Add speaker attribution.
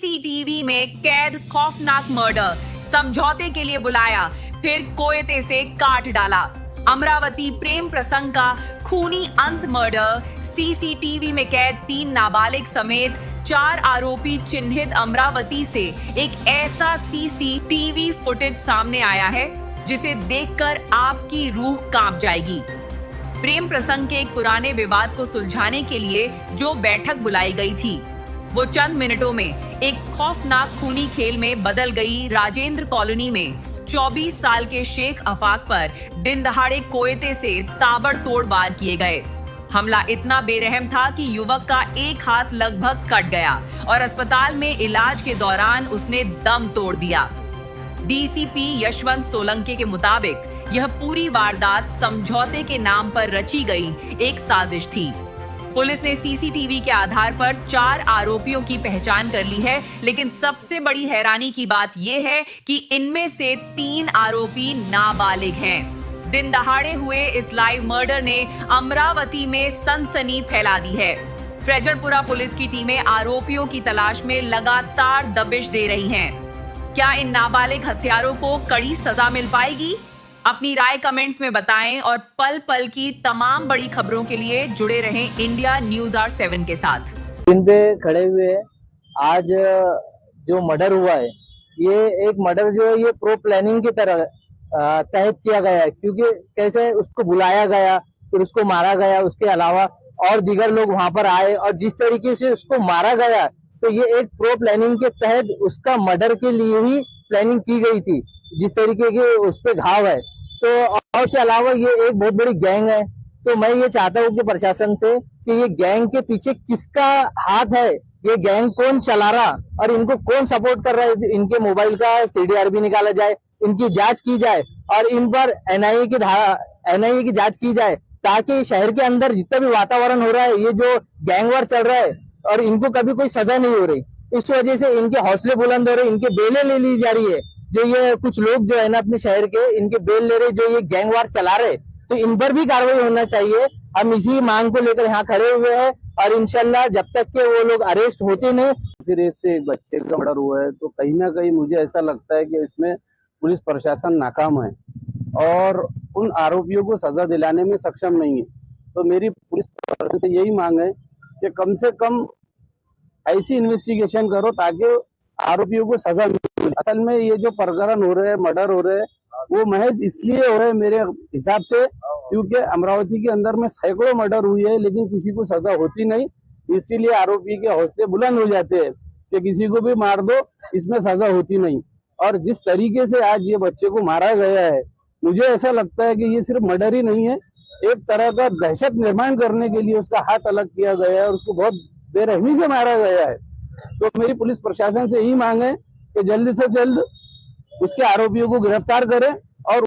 Speaker 1: CCTV में कैद खौफनाक मर्डर, समझौते के लिए बुलाया, फिर कोयते से काट डाला। अमरावती प्रेम प्रसंग का खूनी अंत मर्डर, सीसीटीवी में कैद 3 नाबालिग समेत 4 आरोपी चिन्हित। अमरावती से एक ऐसा सीसीटीवी फुटेज सामने आया है जिसे देखकर आपकी रूह कांप जाएगी। प्रेम प्रसंग के एक पुराने विवाद को सुलझाने के लिए जो बैठक बुलाई गई थी, वो चंद मिनटों में एक खौफनाक खूनी खेल में बदल गई। राजेंद्र कॉलोनी में 24 साल के शेख अफाक पर दिन दहाड़े कोयते से ताबड़तोड़ वार किए गए। हमला इतना बेरहम था कि युवक का एक हाथ लगभग कट गया और अस्पताल में इलाज के दौरान उसने दम तोड़ दिया। डीसीपी यशवंत सोलंकी के मुताबिक यह पूरी वारदात समझौते के नाम पर रची गई एक साजिश थी। पुलिस ने सीसीटीवी के आधार पर 4 आरोपियों की पहचान कर ली है, लेकिन सबसे बड़ी हैरानी की बात यह है कि इनमें से 3 आरोपी नाबालिग हैं। दिन दहाड़े हुए इस लाइव मर्डर ने अमरावती में सनसनी फैला दी है। फ्रेजरपुरा पुलिस की टीमें आरोपियों की तलाश में लगातार दबिश दे रही हैं। क्या इन नाबालिग हत्यारों को कड़ी सजा मिल पाएगी? अपनी राय कमेंट्स में बताएं और पल पल की तमाम बड़ी खबरों के लिए जुड़े रहें इंडिया न्यूज आवर 7 के साथ।
Speaker 2: इन पे खड़े हुए आज जो मर्डर हुआ है, ये एक मर्डर जो है ये प्रो प्लानिंग की तरह तहत किया गया है, क्योंकि कैसे उसको बुलाया गया फिर उसको मारा गया, उसके अलावा और दीगर लोग वहां पर आए और जिस तरीके से उसको मारा गया, तो ये एक प्रो प्लानिंग के तहत उसका मर्डर के लिए ही प्लानिंग की गई थी। जिस तरीके के उस पे घाव है, तो और उसके अलावा ये एक बहुत बड़ी गैंग है। तो मैं ये चाहता हूँ कि प्रशासन से कि ये गैंग के पीछे किसका हाथ है, ये गैंग कौन चला रहा और इनको कौन सपोर्ट कर रहा है, इनके मोबाइल का सीडीआर भी निकाला जाए, इनकी जांच की जाए और इन पर एनआईए की जांच की जाए, ताकि शहर के अंदर जितना भी वातावरण हो रहा है, ये जो गैंग वार चल रहा है और इनको कभी कोई सजा नहीं हो रही, इस वजह से इनके हौसले बुलंद हो रहे, इनके बेलें ले ली जा रही है। जो ये कुछ लोग जो है ना अपने शहर के, इनके बेल ले रहे, जो ये गैंग वार चला रहे, तो इन पर भी कार्रवाई होना चाहिए। हम इसी मांग को लेकर यहाँ खड़े हुए हैं और इंशाल्लाह जब तक के वो लोग अरेस्ट होते नहीं।
Speaker 3: फिर इससे एक बच्चे का मर्डर हुआ है, तो कहीं ना कहीं मुझे ऐसा लगता है कि इसमें पुलिस प्रशासन नाकाम है और उन आरोपियों को सजा दिलाने में सक्षम नहीं है। तो मेरी पुलिस प्रशासन से यही मांग है कि कम से कम ऐसी इन्वेस्टिगेशन करो ताकि आरोपियों को सजा मिले। असल में ये जो प्रकरण हो रहे हैं, मर्डर हो रहे हैं, वो महज इसलिए हो रहे हैं मेरे हिसाब से क्योंकि अमरावती के अंदर में सैकड़ों मर्डर हुई है लेकिन किसी को सजा होती नहीं, इसीलिए आरोपी के हौसले बुलंद हो जाते हैं कि किसी को भी मार दो, इसमें सजा होती नहीं। और जिस तरीके से आज ये बच्चे को मारा गया है, मुझे ऐसा लगता है कि ये सिर्फ मर्डर ही नहीं है, एक तरह का दहशत निर्माण करने के लिए उसका हाथ अलग किया गया है और उसको बहुत बेरहमी से मारा गया है। तो मेरी पुलिस प्रशासन से यही मांग है कि जल्द से जल्द उसके आरोपियों को गिरफ्तार करें और